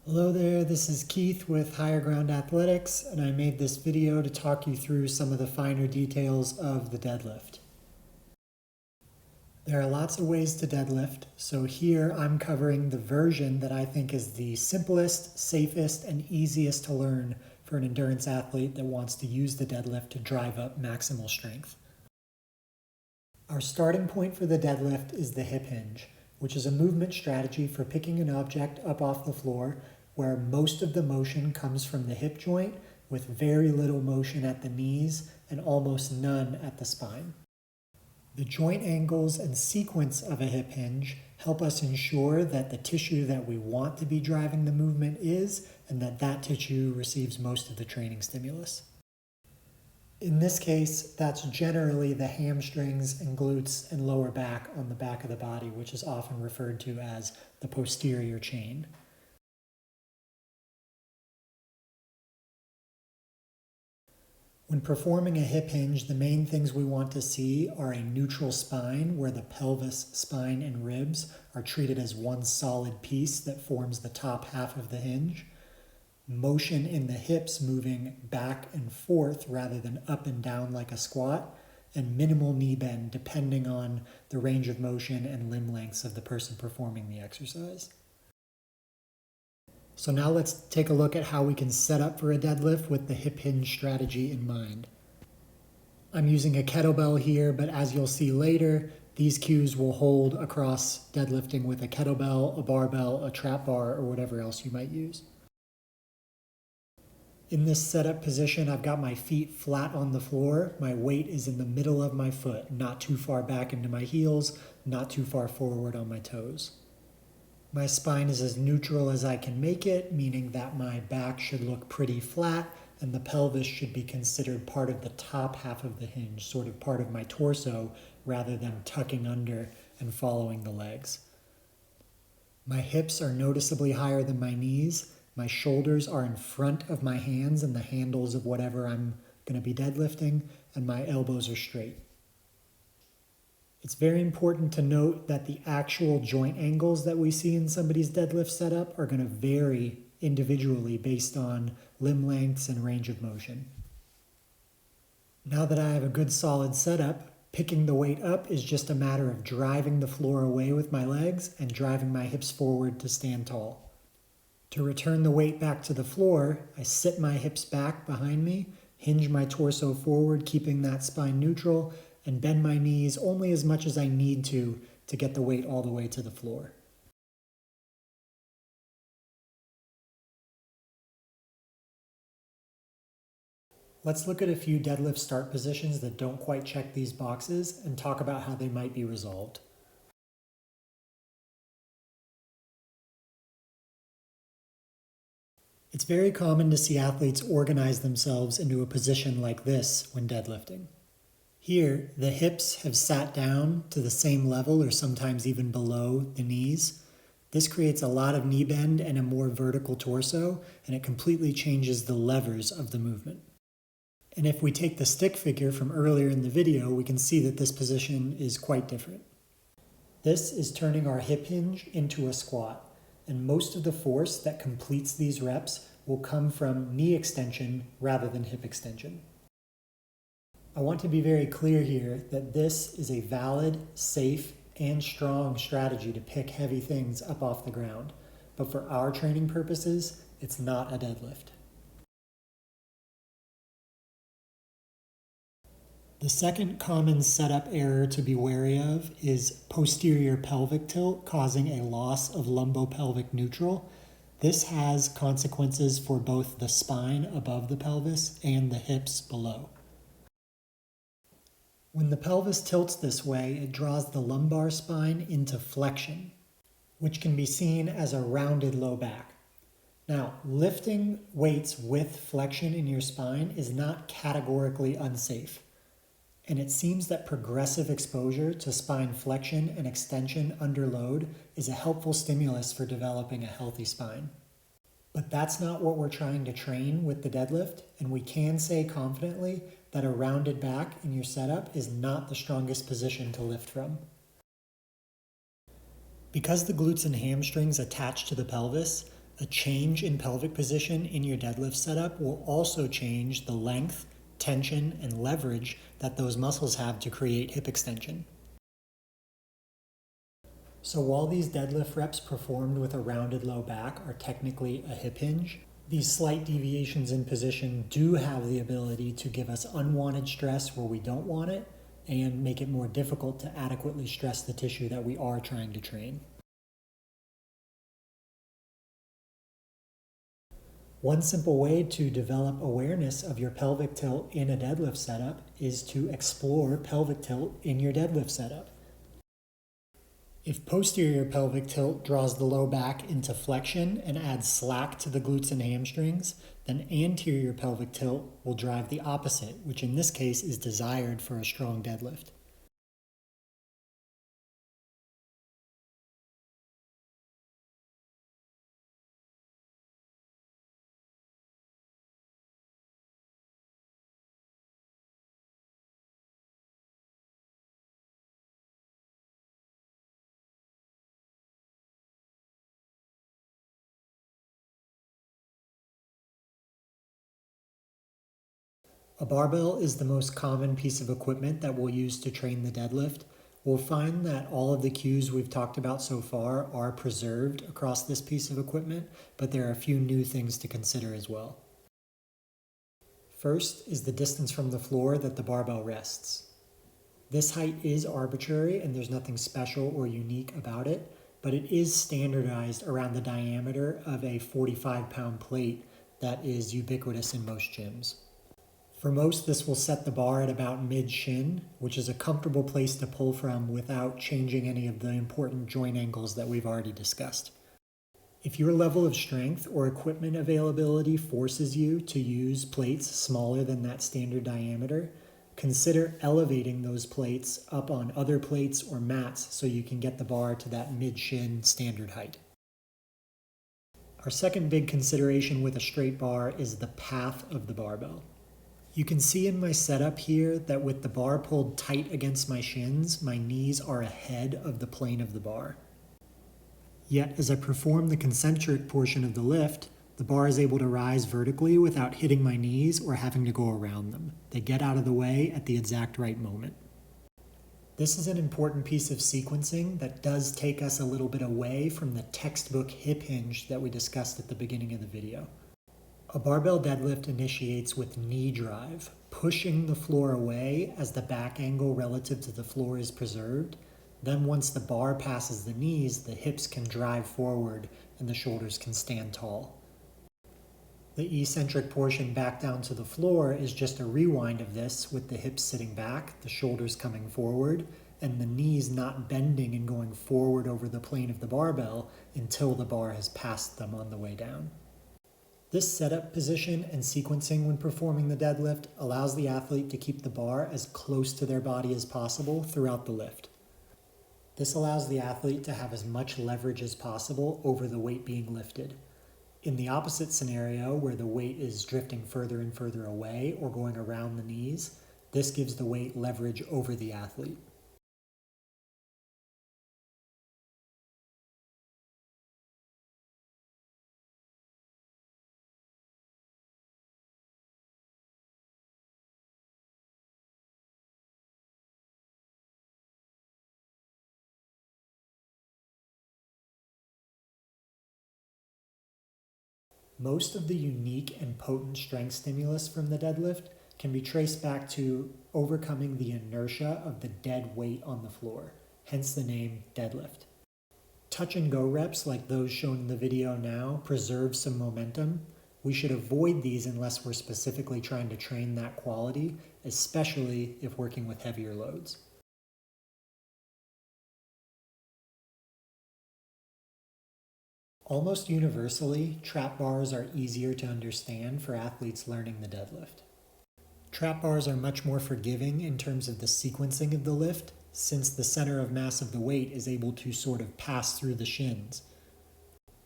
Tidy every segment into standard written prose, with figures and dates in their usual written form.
Hello there, this is Keith with Higher Ground Athletics, and I made this video to talk you through some of the finer details of the deadlift. There are lots of ways to deadlift, so here I'm covering the version that I think is the simplest, safest, and easiest to learn for an endurance athlete that wants to use the deadlift to drive up maximal strength. Our starting point for the deadlift is the hip hinge, which is a movement strategy for picking an object up off the floor where most of the motion comes from the hip joint with very little motion at the knees and almost none at the spine. The joint angles and sequence of a hip hinge help us ensure that the tissue that we want to be driving the movement is, and that tissue receives most of the training stimulus. In this case, that's generally the hamstrings and glutes and lower back on the back of the body, which is often referred to as the posterior chain. When performing a hip hinge, the main things we want to see are a neutral spine where the pelvis, spine, and ribs are treated as one solid piece that forms the top half of the hinge. Motion in the hips moving back and forth rather than up and down like a squat, and minimal knee bend depending on the range of motion and limb lengths of the person performing the exercise. So now let's take a look at how we can set up for a deadlift with the hip hinge strategy in mind. I'm using a kettlebell here, but as you'll see later, these cues will hold across deadlifting with a kettlebell, a barbell, a trap bar, or whatever else you might use. In this setup position, I've got my feet flat on the floor. My weight is in the middle of my foot, not too far back into my heels, not too far forward on my toes. My spine is as neutral as I can make it, meaning that my back should look pretty flat and the pelvis should be considered part of the top half of the hinge, sort of part of my torso, rather than tucking under and following the legs. My hips are noticeably higher than my knees. My shoulders are in front of my hands and the handles of whatever I'm going to be deadlifting, and my elbows are straight. It's very important to note that the actual joint angles that we see in somebody's deadlift setup are going to vary individually based on limb lengths and range of motion. Now that I have a good solid setup, picking the weight up is just a matter of driving the floor away with my legs and driving my hips forward to stand tall. To return the weight back to the floor, I sit my hips back behind me, hinge my torso forward, keeping that spine neutral, and bend my knees only as much as I need to get the weight all the way to the floor. Let's look at a few deadlift start positions that don't quite check these boxes and talk about how they might be resolved. It's very common to see athletes organize themselves into a position like this when deadlifting. Here, the hips have sat down to the same level or sometimes even below the knees. This creates a lot of knee bend and a more vertical torso, and it completely changes the levers of the movement. And if we take the stick figure from earlier in the video, we can see that this position is quite different. This is turning our hip hinge into a squat, and most of the force that completes these reps will come from knee extension rather than hip extension. I want to be very clear here that this is a valid, safe, and strong strategy to pick heavy things up off the ground, but for our training purposes, it's not a deadlift. The second common setup error to be wary of is posterior pelvic tilt causing a loss of lumbopelvic neutral. This has consequences for both the spine above the pelvis and the hips below. When the pelvis tilts this way, it draws the lumbar spine into flexion, which can be seen as a rounded low back. Now, lifting weights with flexion in your spine is not categorically unsafe. And it seems that progressive exposure to spine flexion and extension under load is a helpful stimulus for developing a healthy spine. But that's not what we're trying to train with the deadlift, and we can say confidently that a rounded back in your setup is not the strongest position to lift from. Because the glutes and hamstrings attach to the pelvis, A change in pelvic position in your deadlift setup will also change the length, tension, and leverage that those muscles have to create hip extension. So while these deadlift reps performed with a rounded low back are technically a hip hinge, these slight deviations in position do have the ability to give us unwanted stress where we don't want it and make it more difficult to adequately stress the tissue that we are trying to train. One simple way to develop awareness of your pelvic tilt in a deadlift setup is to explore pelvic tilt in your deadlift setup. If posterior pelvic tilt draws the low back into flexion and adds slack to the glutes and hamstrings, then anterior pelvic tilt will drive the opposite, which in this case is desired for a strong deadlift. A barbell is the most common piece of equipment that we'll use to train the deadlift. We'll find that all of the cues we've talked about so far are preserved across this piece of equipment, but there are a few new things to consider as well. First is the distance from the floor that the barbell rests. This height is arbitrary and there's nothing special or unique about it, but it is standardized around the diameter of a 45-pound plate that is ubiquitous in most gyms. For most, this will set the bar at about mid-shin, which is a comfortable place to pull from without changing any of the important joint angles that we've already discussed. If your level of strength or equipment availability forces you to use plates smaller than that standard diameter, consider elevating those plates up on other plates or mats so you can get the bar to that mid-shin standard height. Our second big consideration with a straight bar is the path of the barbell. You can see in my setup here that with the bar pulled tight against my shins, my knees are ahead of the plane of the bar. Yet as I perform the concentric portion of the lift, the bar is able to rise vertically without hitting my knees or having to go around them. They get out of the way at the exact right moment. This is an important piece of sequencing that does take us a little bit away from the textbook hip hinge that we discussed at the beginning of the video. A barbell deadlift initiates with knee drive, pushing the floor away as the back angle relative to the floor is preserved. Then once the bar passes the knees, the hips can drive forward and the shoulders can stand tall. The eccentric portion back down to the floor is just a rewind of this with the hips sitting back, the shoulders coming forward, and the knees not bending and going forward over the plane of the barbell until the bar has passed them on the way down. This setup position and sequencing when performing the deadlift allows the athlete to keep the bar as close to their body as possible throughout the lift. This allows the athlete to have as much leverage as possible over the weight being lifted. In the opposite scenario, where the weight is drifting further and further away or going around the knees, this gives the weight leverage over the athlete. Most of the unique and potent strength stimulus from the deadlift can be traced back to overcoming the inertia of the dead weight on the floor, hence the name deadlift. Touch and go reps like those shown in the video now preserve some momentum. We should avoid these unless we're specifically trying to train that quality, especially if working with heavier loads. Almost universally, trap bars are easier to understand for athletes learning the deadlift. Trap bars are much more forgiving in terms of the sequencing of the lift, since the center of mass of the weight is able to sort of pass through the shins.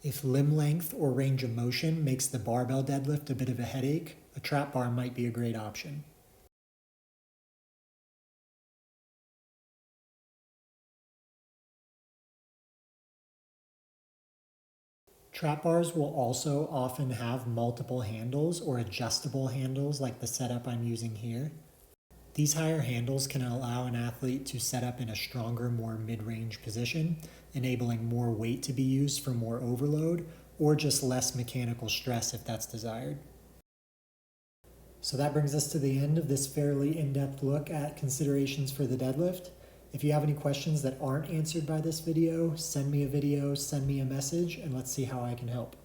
If limb length or range of motion makes the barbell deadlift a bit of a headache, a trap bar might be a great option. Trap bars will also often have multiple handles or adjustable handles like the setup I'm using here. These higher handles can allow an athlete to set up in a stronger, more mid-range position, enabling more weight to be used for more overload or just less mechanical stress if that's desired. So that brings us to the end of this fairly in-depth look at considerations for the deadlift. If you have any questions that aren't answered by this video, send me a video, send me a message, and let's see how I can help.